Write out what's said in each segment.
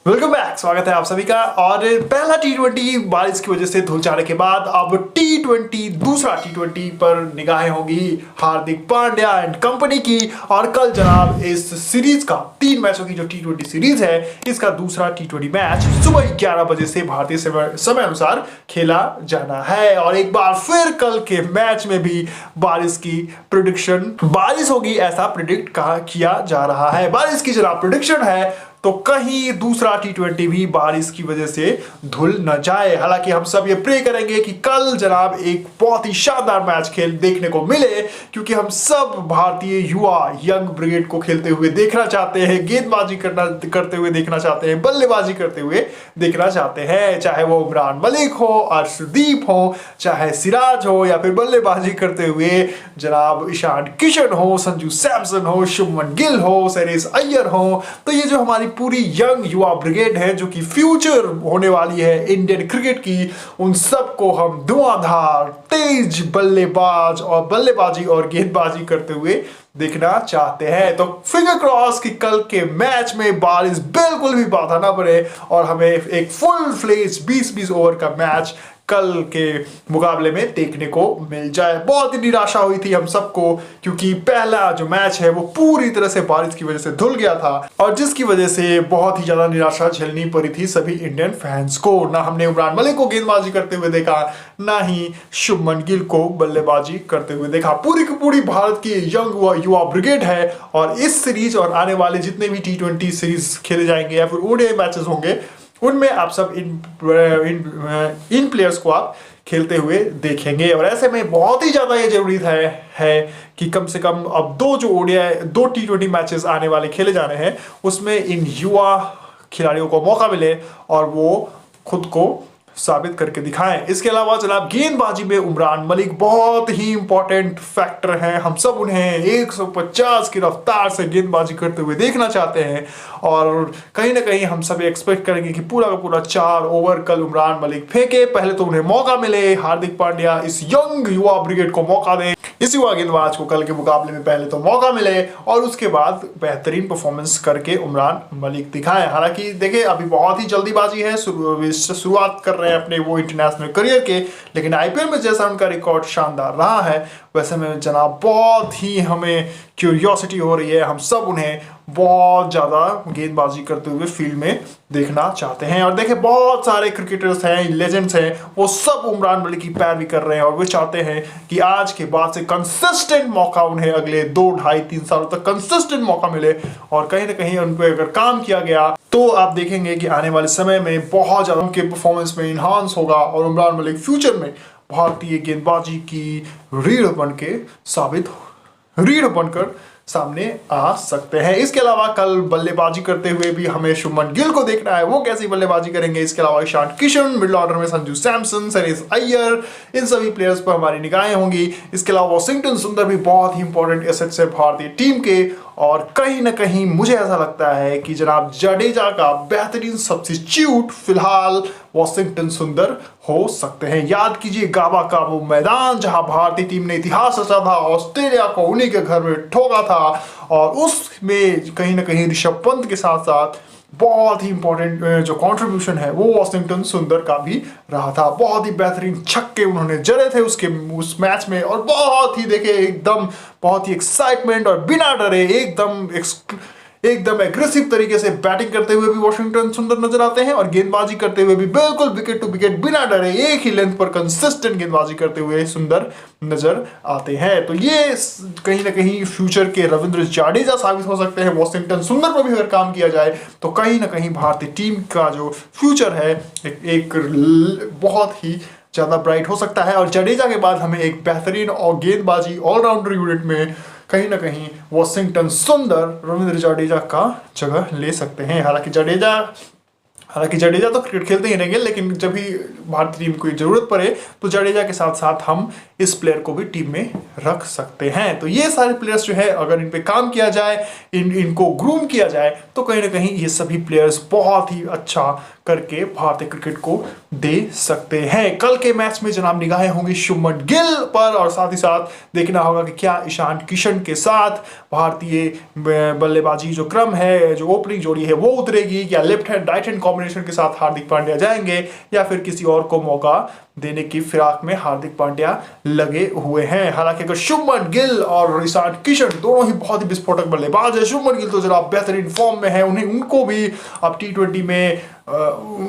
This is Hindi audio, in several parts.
Welcome back. स्वागत है आप सभी का। और पहला टी20 बारिश की वजह से धुल जाने के बाद अब टी20 दूसरा टी20 पर निगाहें होगी हार्दिक पांड्या एंड कंपनी की। और कल जनाब इस सीरीज का 3 मैचों की जो टी20 सीरीज है इसका दूसरा टी20 मैच सुबह 11 बजे से भारतीय समय अनुसार खेला जाना है। और एक बार फिर कल के मैच में भी बारिश की प्रिडिक्शन बारिश होगी ऐसा प्रिडिक्ट किया जा रहा है। बारिश की जनाब प्रिडिक्शन है तो कहीं दूसरा टी20 भी बारिश की वजह से धुल न जाए। हालांकि हम सब ये प्रे करेंगे कि कल जनाब एक बहुत ही शानदार मैच देखने को मिले, क्योंकि हम सब भारतीय युवा यंग ब्रिगेड को खेलते हुए देखना चाहते हैं, गेंदबाजी करते हुए देखना चाहते हैं, बल्लेबाजी करते हुए देखना चाहते हैं। चाहे वो उमरान मलिक हो, अर्शदीप हो, चाहे सिराज हो, या फिर बल्लेबाजी करते हुए जनाब ईशान किशन हो, संजू सैमसन हो, शुभमन गिल हो, श्रेयस अय्यर हो। तो ये जो हमारी पूरी यंग युवा ब्रिगेड है जो कि फ्यूचर होने वाली है इंडियन क्रिकेट की, उन सबको हम धुआंधार तेज बल्लेबाजी और गेंदबाजी करते हुए देखना चाहते हैं। तो फिंगर क्रॉस कि कल के मैच में बारिश बिल्कुल भी बाधा ना पड़े और हमें एक फुल फ्लेज 20-20 ओवर का मैच कल के मुकाबले में देखने को मिल जाए। बहुत ही निराशा हुई थी हम सबको, क्योंकि पहला जो मैच है वो पूरी तरह से बारिश की वजह से धुल गया था, और जिसकी वजह से बहुत ही ज्यादा निराशा झेलनी पड़ी थी सभी इंडियन फैंस को। ना हमने उमरान मलिक को गेंदबाजी करते हुए देखा, ना ही शुभमन गिल को बल्लेबाजी करते हुए देखा। पूरी की पूरी भारत की यंग युवा ब्रिगेड है, और इस सीरीज और आने वाले जितने भी टी20 सीरीज खेले जाएंगे या फिर ओडीआई मैचेस होंगे, उनमें आप सब इन प्लेयर्स को आप खेलते हुए देखेंगे। और ऐसे में बहुत ही ज्यादा ये जरूरी है कि कम से कम अब दो टी20 मैचेस आने वाले खेले जाने हैं, उसमें इन युवा खिलाड़ियों को मौका मिले और वो खुद को साबित करके दिखाएं। इसके अलावा जनाब गेंदबाजी में उमरान मलिक बहुत ही इंपॉर्टेंट फैक्टर हैं। हम सब उन्हें 150 की रफ्तार से गेंदबाजी करते हुए देखना चाहते हैं, और कहीं ना कहीं हम सब एक्सपेक्ट करेंगे कि पूरा का पूरा 4 ओवर कल उमरान मलिक फेंके। पहले तो उन्हें मौका मिले, हार्दिक पांड्या इस यंग युवा ब्रिगेड को मौका दें, इस युवा गेंदबाज को कल के मुकाबले में पहले तो मौका मिले, और उसके बाद बेहतरीन परफॉर्मेंस करके उमरान मलिक दिखाएं। हालांकि देखिए अभी बहुत ही जल्दीबाजी है, शुरुआत कर रहे हैं अपने वो इंटरनेशनल करियर के, लेकिन आईपीएल में जैसा उनका रिकॉर्ड शानदार रहा है, वैसे में जनाब बहुत ही हमें क्यूरियोसिटी हो रही है। हम सब उन्हें बहुत ज़्यादा गेंदबाजी करते हुए फील्ड में देखना चाहते हैं। और देखिए बहुत सारे क्रिकेटर्स हैं, लेजेंड्स हैं, वो सब उमरान मलिक की पैरवी कर रहे हैं, और वो चाहते हैं कि आज के बाद से कंसिस्टेंट मौका उन्हें अगले 2, 2.5, 3 सालों तक कंसिस्टेंट मौका मिले। और कहीं ना कहीं उन पर अगर काम किया गया तो आप देखेंगे कि आने वाले समय में बहुत ज़्यादा उनके परफॉर्मेंस में इन्हांस होगा, और उमरान मलिक फ्यूचर में भारतीय गेंदबाजी की रीढ़ बनकर सामने आ सकते हैं। इसके अलावा कल बल्लेबाजी करते हुए भी हमें शुभमन गिल को देखना है, वो कैसी बल्लेबाजी करेंगे। इसके अलावा ईशान किशन, मिडिल ऑर्डर में संजू सैमसन, श्रेयस अय्यर, इन सभी प्लेयर्स पर हमारी निगाहें होंगी। इसके अलावा वॉशिंगटन सुंदर भी बहुत ही इंपॉर्टेंट एसेट्स है भारतीय टीम के, और कहीं ना कहीं मुझे ऐसा लगता है कि जनाब जडेजा का बेहतरीन सब्स्टिट्यूट फिलहाल वॉशिंगटन सुंदर हो सकते हैं। याद कीजिए गाबा का वो मैदान जहां भारतीय टीम ने इतिहास रचा था, ऑस्ट्रेलिया को उन्हीं के घर में ठोका था, और उसमें कहीं ना कहीं ऋषभ पंत के साथ साथ बहुत ही इंपॉर्टेंट जो कंट्रीब्यूशन है वो वॉशिंगटन सुंदर का भी रहा था। बहुत ही बेहतरीन छक्के उन्होंने जड़े थे उस मैच में, और बहुत ही देखिए एकदम बहुत ही एक्साइटमेंट और बिना डरे एकदम एग्रेसिव तरीके से बैटिंग करते हुए भी वॉशिंगटन सुंदर नजर आते हैं, और गेंदबाजी करते हुए भी बिल्कुल विकेट टू विकेट बिना डरे एक ही लेंथ पर कंसिस्टेंट गेंदबाजी करते हुए सुंदर नजर आते हैं। तो ये कहीं ना कहीं फ्यूचर के रविंद्र जाडेजा साबित हो सकते हैं। वॉशिंगटन सुंदर पर भी अगर काम किया जाए तो कहीं ना कहीं भारतीय टीम का जो फ्यूचर है एक बहुत ही ज़्यादा ब्राइट हो सकता है। और जडेजा के बाद हमें एक बेहतरीन और गेंदबाजी ऑलराउंडर यूनिट में कहीं ना कहीं वॉशिंगटन सुंदर रविंद्र जाडेजा का जगह ले सकते हैं। हालांकि जडेजा तो क्रिकेट खेलते ही रहेंगे, लेकिन जब भी भारतीय टीम को जरूरत पड़े तो जडेजा के साथ साथ हम इस प्लेयर को भी टीम में रख सकते हैं। तो ये सारे प्लेयर्स जो है अगर इन पे काम किया जाए, इनको ग्रूम किया जाए, तो कहीं ना कहीं ये सभी प्लेयर्स बहुत ही अच्छा करके भारतीय क्रिकेट को दे सकते हैं। कल के मैच में जनाब निगाहें होंगी शुभमन गिल पर, और साथ ही साथ देखना होगा कि क्या ईशान किशन के साथ भारतीय बल्लेबाजी जो क्रम है, जो ओपनिंग जोड़ी है वो उतरेगी, या left hand right hand combination के साथ हार्दिक पांड्या जाएंगे, या फिर किसी और को मौका देने की फिराक में हार्दिक पांड्या लगे हुए हैं। हालांकि अगर शुभमन गिल और ईशान किशन दोनों ही बहुत ही विस्फोटक बल्लेबाज है, शुभमन गिल तो जनाब बेहतरीन फॉर्म में है, उनको भी अब T20 में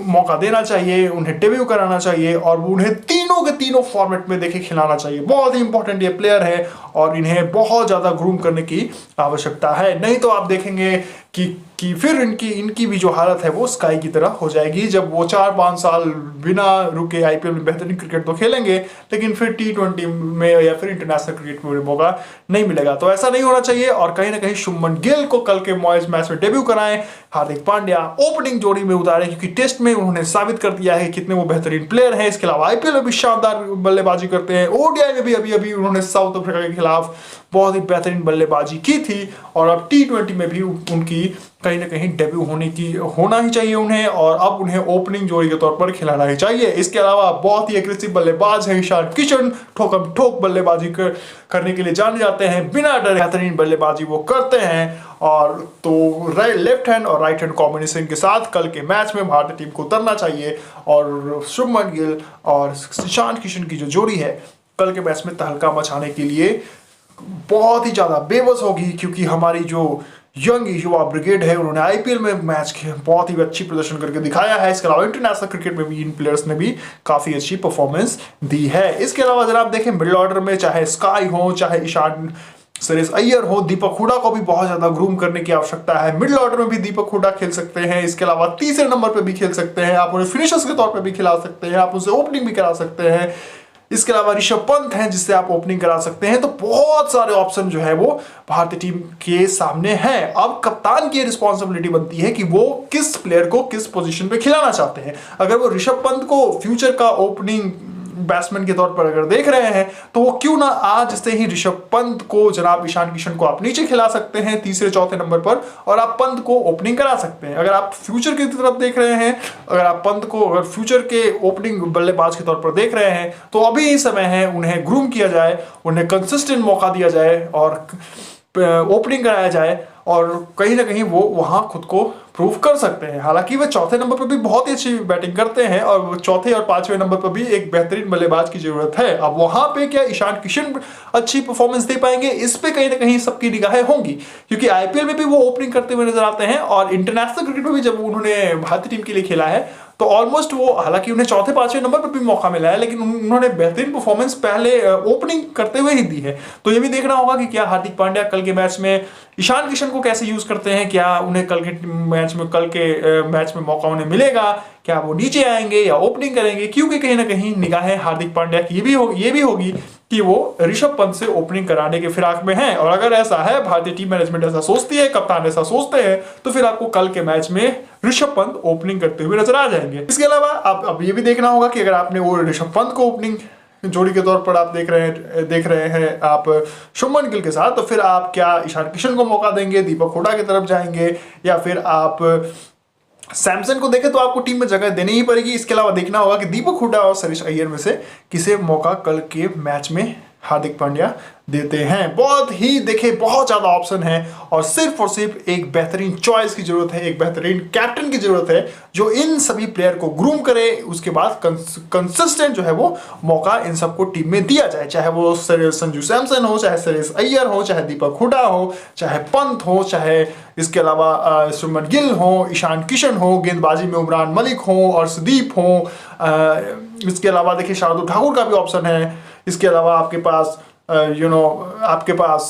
मौका देना चाहिए, उन्हें डेब्यू कराना चाहिए और उन्हें तीनों के तीनों फॉर्मेट में देखे खिलाना चाहिए। बहुत ही इंपॉर्टेंट ये प्लेयर है और इन्हें बहुत ज्यादा ग्रूम करने की आवश्यकता है, नहीं तो आप देखेंगे कि फिर इनकी भी जो हालत है वो स्काई की तरह हो जाएगी, जब वो 4-5 साल बिना रुके आईपीएल में बेहतरीन क्रिकेट तो खेलेंगे लेकिन फिर T20 में या फिर इंटरनेशनल क्रिकेट में मौका नहीं मिलेगा। तो ऐसा नहीं होना चाहिए और कहीं ना कहीं शुभमन गिल को कल के मैच में डेब्यू कराएं, हार्दिक पांड्या ओपनिंग जोड़ी में उतारे, क्योंकि टेस्ट में उन्होंने साबित कर दिया है कितने वो बेहतरीन प्लेयर हैं। इसके अलावा आईपीएल में भी शानदार बल्लेबाजी करते हैं, ओडीआई में भी अभी उन्होंने साउथ अफ्रीका के खिलाफ बहुत ही बेहतरीन बल्लेबाजी की थी और अब T20 में भी उनकी कहीं ना कहीं डेब्यू होना ही चाहिए उन्हें, और अब उन्हें ओपनिंग जोड़ी के तौर पर खिलाना ही चाहिए। इसके अलावा बहुत ही एग्रेसिव बल्लेबाज है ईशान किशन, ठोकम ठोक बल्लेबाजी करने के लिए जाने जाते हैं, बिना डरे बेहतरीन बल्लेबाजी वो करते हैं। और तो लेफ्ट हैंड और राइट हैंड कॉम्बिनेशन के साथ कल के मैच में भारतीय टीम को उतरना चाहिए और शुभमन गिल और ईशान किशन की जो जोड़ी है कल के मैच में तहलका मचाने के लिए बहुत ही ज्यादा बेबस होगी, क्योंकि हमारी जो यंग युवा ब्रिगेड है उन्होंने आईपीएल में मैच बहुत ही अच्छी प्रदर्शन करके दिखाया है। इसके अलावा इंटरनेशनल क्रिकेट में भी इन प्लेयर्स ने भी काफी अच्छी परफॉर्मेंस दी है। इसके अलावा अगर आप देखें मिडिल ऑर्डर में चाहे स्काई हो, चाहे ईशान श्रेयस अय्यर हो, दीपक हुडा को भी बहुत ज्यादा ग्रूम करने की आवश्यकता है। मिडिल ऑर्डर में भी दीपक हुडा खेल सकते हैं, इसके अलावा तीसरे नंबर पर भी खेल सकते हैं, आप उन्हें फिनिशर्स के तौर पर भी खिला सकते हैं, आप उनसे ओपनिंग भी करा सकते हैं। इसके अलावा ऋषभ पंत हैं जिससे आप ओपनिंग करा सकते हैं। तो बहुत सारे ऑप्शन जो है वो भारतीय टीम के सामने हैं। अब कप्तान की रिस्पॉन्सिबिलिटी बनती है कि वो किस प्लेयर को किस पोजीशन पे खिलाना चाहते हैं। अगर वो ऋषभ पंत को फ्यूचर का ओपनिंग बैट्समैन के तौर पर अगर देख रहे हैं तो वो क्यों ना आज से ही ऋषभ पंत को जनाब ईशान किशन को आप नीचे खिला सकते हैं तीसरे चौथे नंबर पर, और आप पंत को ओपनिंग करा सकते हैं। अगर आप फ्यूचर की तरफ देख रहे हैं, अगर आप पंत को अगर फ्यूचर के ओपनिंग बल्लेबाज के तौर पर देख रहे हैं तो अभी ही समय है उन्हें ग्रूम किया जाए, उन्हें कंसिस्टेंट मौका दिया जाए और ओपनिंग कराया जाए और कहीं ना कहीं वो वहां खुद को प्रूव कर सकते हैं। हालांकि वे चौथे नंबर पर भी बहुत ही अच्छी बैटिंग करते हैं और चौथे और पांचवें नंबर पर भी एक बेहतरीन बल्लेबाज की जरूरत है। अब वहां पे क्या ईशान किशन अच्छी परफॉर्मेंस दे पाएंगे, इस पे कहीं ना कहीं सबकी निगाहें होंगी, क्योंकि आईपीएल में भी वो ओपनिंग करते हुए नजर आते हैं और इंटरनेशनल क्रिकेट में भी जब उन्होंने भारतीय टीम के लिए खेला है तो ऑलमोस्ट वो, हालांकि उन्हें चौथे पांचवें नंबर पर भी मौका मिला है लेकिन उन्होंने बेहतरीन परफॉर्मेंस पहले ओपनिंग करते हुए ही दी है। तो ये भी देखना होगा कि क्या हार्दिक पांड्या कल के मैच में ईशान किशन को कैसे यूज करते हैं, क्या उन्हें कल के मैच में मौका उन्हें मिलेगा, क्या वो नीचे आएंगे या ओपनिंग करेंगे, क्योंकि कहीं ना कहीं निगाहें हार्दिक पांड्या की ये भी होगी कि वो ऋषभ पंत से ओपनिंग कराने के फिराक में हैं। और अगर ऐसा है, भारतीय टीम मैनेजमेंट ऐसा सोचती है, कप्तान ऐसा सोचते हैं, तो फिर आपको कल के मैच में ऋषभ पंत ओपनिंग करते हुए नजर आ जाएंगे। इसके अलावा अब ये भी देखना होगा कि अगर आपने वो ऋषभ पंत को ओपनिंग जोड़ी के तौर पर आप देख रहे हैं आप शुभमन गिल के साथ, तो फिर आप क्या ईशान किशन को मौका देंगे, दीपक हुडा की तरफ जाएंगे, या फिर आप सैमसन को देखें तो आपको टीम में जगह देनी ही पड़ेगी। इसके अलावा देखना होगा कि दीपक हुडा और श्रेयस अय्यर में से किसे मौका कल के मैच में हार्दिक पांड्या देते हैं। बहुत ज्यादा ऑप्शन है और सिर्फ एक बेहतरीन चॉइस की जरूरत है, एक बेहतरीन कैप्टन की जरूरत है जो इन सभी प्लेयर को ग्रूम करे, उसके बाद कंसिस्टेंट जो है वो मौका इन सबको टीम में दिया जाए, चाहे वो संजू सैमसन हो, चाहे श्रेयस अय्यर हो, चाहे दीपक हुडा हो, चाहे पंत हो, चाहे इसके अलावा शुभमन गिल हो, ईशान किशन हो, गेंदबाजी में उमरान मलिक हो और सुदीप हो। इसके अलावा देखिए शार्दुल ठाकुर का भी ऑप्शन है। इसके अलावा आपके पास आपके पास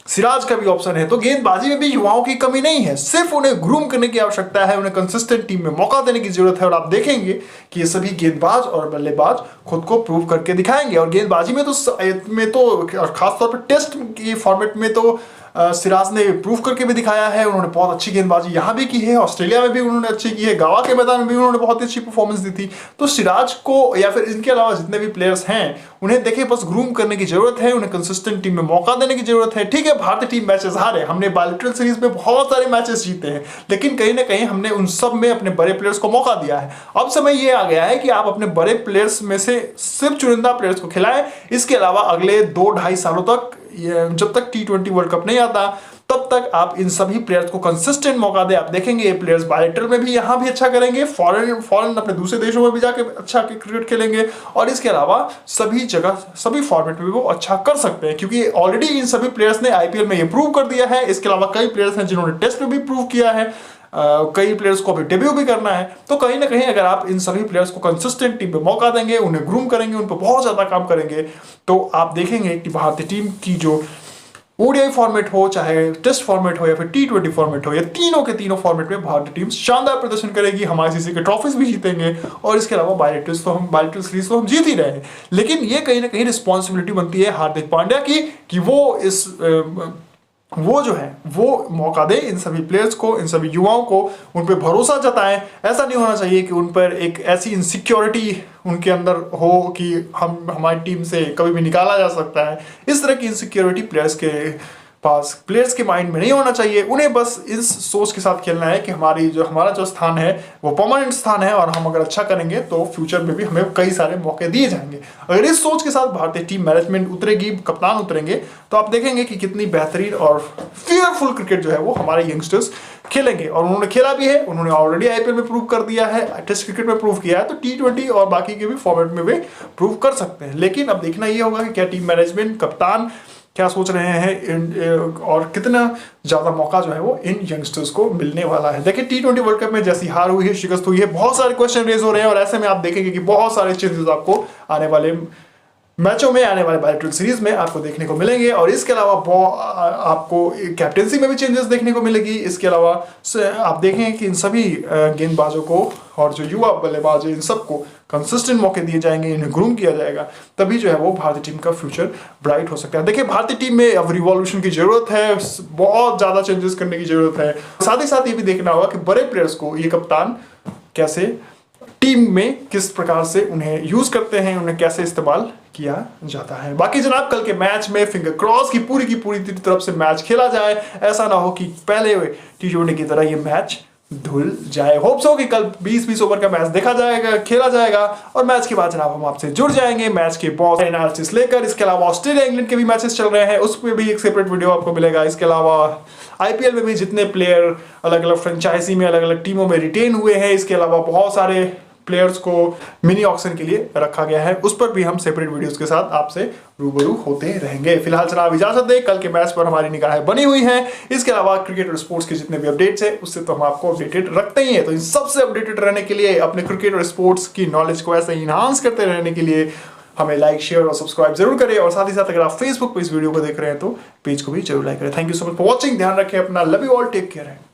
सिराज का भी ऑप्शन है। तो गेंदबाजी में भी युवाओं की कमी नहीं है, सिर्फ उन्हें ग्रूम करने की आवश्यकता है, उन्हें कंसिस्टेंट टीम में मौका देने की जरूरत है। और आप देखेंगे कि ये सभी गेंदबाज और बल्लेबाज खुद को प्रूव करके दिखाएंगे। और गेंदबाजी में तो और खासतौर पर टेस्ट की फॉर्मेट में तो सिराज ने प्रूव करके भी दिखाया है, उन्होंने बहुत अच्छी गेंदबाजी यहाँ भी की है, ऑस्ट्रेलिया में भी उन्होंने अच्छी की है, गोवा के मैदान में भी उन्होंने बहुत अच्छी परफॉर्मेंस दी थी। तो सिराज को या फिर इनके अलावा जितने भी प्लेयर्स हैं उन्हें देखिए बस ग्रूम करने की जरूरत है, उन्हें कंसिस्टेंट टीम में मौका देने की जरूरत है। ठीक है, भारतीय टीम मैचेस हारे, हमने बायलैटरल सीरीज में बहुत सारे मैचेस जीते हैं, लेकिन कहीं ना कहीं हमने उन सब में अपने बड़े प्लेयर्स को मौका दिया है। अब समय ये आ गया है कि आप अपने बड़े प्लेयर्स में से सिर्फ चुनिंदा प्लेयर्स को खिलाएं। इसके अलावा अगले 2-2.5 सालों तक, जब तक T20 वर्ल्ड कप नहीं आता तब तक आप इन सभी प्लेयर्स को कंसिस्टेंट मौका दें। आप देखेंगे ये प्लेयर्स बायलैटरल में भी यहाँ भी अच्छा करेंगे, फॉरेन अपने दूसरे देशों में भी जाके अच्छा क्रिकेट खेलेंगे, और इसके अलावा सभी जगह सभी फॉर्मेट में भी वो अच्छा कर सकते हैं, क्योंकि ऑलरेडी इन सभी प्लेयर्स ने आईपीएल में ये प्रूव कर दिया है। इसके अलावा कई प्लेयर्स हैं जिन्होंने टेस्ट में भी प्रूव किया है, कई प्लेयर्स को अभी डेब्यू भी करना है। तो कहीं ना कहीं अगर आप इन सभी प्लेयर्स को कंसिस्टेंट टीम पे मौका देंगे, उन्हें ग्रूम करेंगे, उन पर बहुत ज्यादा काम करेंगे, तो आप देखेंगे कि भारतीय टीम की जो ओडीआई फॉर्मेट हो, चाहे टेस्ट फॉर्मेट हो या फिर T20 फॉर्मेट हो, या तीनों के तीनों फॉर्मेट में भारतीय टीम शानदार प्रदर्शन करेगी, हम आईसीसी के ट्रॉफीज भी जीतेंगे, और इसके अलावा बायलैटरल सीरीज तो हम जीत ही रहे हैं। लेकिन ये कहीं ना कहीं रिस्पॉन्सिबिलिटी बनती है हार्दिक पांड्या की कि वो जो है वो मौका दे इन सभी प्लेयर्स को, इन सभी युवाओं को, उन पर भरोसा जताएं। ऐसा नहीं होना चाहिए कि उन पर एक ऐसी इनसिक्योरिटी उनके अंदर हो कि हमारी टीम से कभी भी निकाला जा सकता है। इस तरह की इनसिक्योरिटी प्लेयर्स के माइंड में नहीं होना चाहिए। उन्हें बस इस सोच के साथ खेलना है कि हमारा जो स्थान है वो परमानेंट स्थान है, और हम अगर अच्छा करेंगे तो फ्यूचर में भी हमें कई सारे मौके दिए जाएंगे। अगर इस सोच के साथ भारतीय टीम मैनेजमेंट उतरेगी, कप्तान उतरेंगे, तो आप देखेंगे कि कितनी बेहतरीन और फियरफुल क्रिकेट जो है वो हमारे यंगस्टर्स खेलेंगे। और उन्होंने खेला भी है, उन्होंने ऑलरेडी आईपीएल में प्रूव कर दिया है, टेस्ट क्रिकेट में प्रूव किया है, तो T20 और बाकी के भी फॉर्मेट में भी प्रूव कर सकते हैं। लेकिन अब देखना ये होगा कि क्या टीम मैनेजमेंट, कप्तान क्या सोच रहे हैं और कितना ज्यादा मौका जो है वो इन यंगस्टर्स को मिलने वाला है। देखिए T20 वर्ल्ड कप में जैसी हार हुई है, शिकस्त हुई है, बहुत सारे क्वेश्चन रेज हो रहे हैं, और ऐसे में आप देखेंगे कि बहुत सारे चेंजेस आपको आने वाले मैचों में, आने वाले बायलैटरल सीरीज में आपको देखने को मिलेंगे। और इसके अलावा आपको कैप्टेंसी में भी चेंजेस देखने को मिलेगी। इसके अलावा आप देखेंगे कि इन सभी गेंदबाजों को और जो युवा बल्लेबाज है इन सबको कंसिस्टेंट मौके दिए जाएंगे, इन्हें ग्रूम किया जाएगा, तभी जो है वो भारतीय टीम का फ्यूचर ब्राइट हो सकता है। देखिए भारतीय टीम में अब रिवॉल्यूशन की जरूरत है, बहुत ज्यादा चेंजेस करने की जरूरत है। साथ ही साथ ये भी देखना होगा कि बड़े प्लेयर्स को ये कप्तान कैसे टीम में किस प्रकार से उन्हें यूज करते हैं, उन्हें कैसे इस्तेमाल किया जाता है। बाकी जनाब कल के मैच में फिंगर क्रॉस की पूरी तरफ से मैच खेला जाए, ऐसा ना हो कि पहले T20 की तरह ये मैच धुल जाए। होप्स हो कि कल 20-20 ओवर का मैच देखा जाएगा, खेला जाएगा, और मैच के बाद जनाब हम आपसे जुड़ जाएंगे मैच के बहुत एनालिसिस लेकर। इसके अलावा ऑस्ट्रेलिया इंग्लैंड के भी मैचेस चल रहे हैं, उस पर भी एक सेपरेट वीडियो आपको मिलेगा। इसके अलावा आईपीएल में भी जितने प्लेयर अलग अलग फ्रेंचाइजी में, अलग अलग टीमों में रिटेन हुए हैं, इसके अलावा बहुत सारे प्लेयर्स को मिनी ऑक्शन के लिए रखा गया है, उस पर भी हम सेपरेट वीडियोस के साथ आपसे रूबरू होते रहेंगे। फिलहाल जनाब इजाजत दें, कल के मैच पर हमारी निगाहें बनी हुई हैं। इसके अलावा क्रिकेट और स्पोर्ट्स के जितने भी अपडेट्स हैं उससे तो हम आपको अपडेटेड रखते ही हैं, तो इन सबसे अपडेटेड रहने के लिए, अपने क्रिकेट और स्पोर्ट्स की नॉलेज को ऐसे इनहांस करते रहने के लिए हमें लाइक, शेयर और सब्सक्राइब जरूर करें। और साथ ही साथ अगर आप फेसबुक पर इस वीडियो को देख रहे हैं तो पेज को भी जरूर लाइक करें। Thank you so much for watching. ध्यान रखें अपना, love you all, take care है।